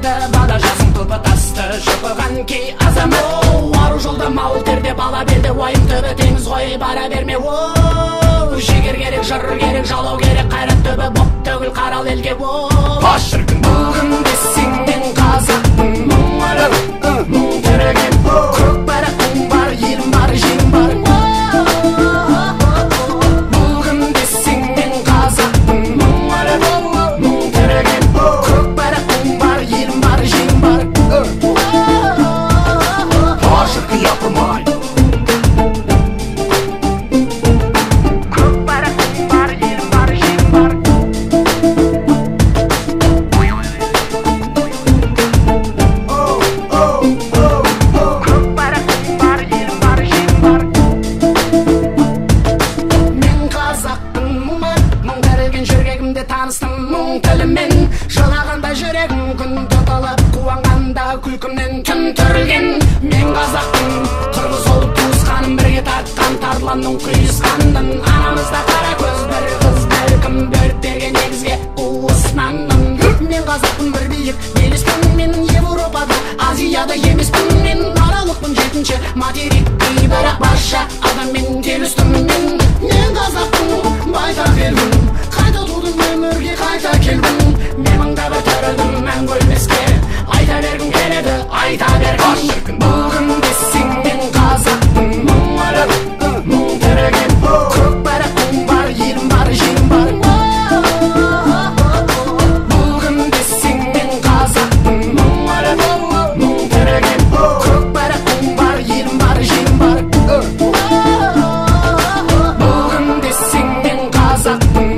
жырды бала жасың тұлпы тасты шұқыған кей азамат ару жолда мауыл терде бала белде уайым түбі теңіз ғой бара берме жігер керек жыр керек жалау керек қайрат түбі боп төгіл қарал елге Аш шіркін бүгін десең мен қазақпын мұң өліп мұң тереген көк барақтың бар елім бар жерім бар бүгін десең мен қазақпын мұң өліп мұң тереген көк барақтың бар елім бар жерім бар Аш шіркін япырмай таныстым мұң тілімен жылағанда жүрегім күн тұтылып қуанғанда күлкімнен түн түрілген мен қазақпын қырғыз ұлт туысқаным бірге тартқан тарланның құйысқанын анамызда қара көз бір қыз бәлкім бөліп берген негізге уысынанмын мен қазақпын бір биік белеспін мен Европада Азияда емеспін мен аралықпын жетінші материк бірақ барша адаммен келістім мен қазақпын байтақ елмін қайта тудым өмірге қайта келдім мен мыңда бір тірілдім мәңгі өлмеске айта бергім келеді айта бергім бүгін десең мен қазақпын мұң өліп мұң тереген көк барақтың бар елім бар жерім бар бүгін десең мен қазақпын мұң өліп мұң тереген көк барақтың бар елім бар жерім бар бүгін десең мен қазақпын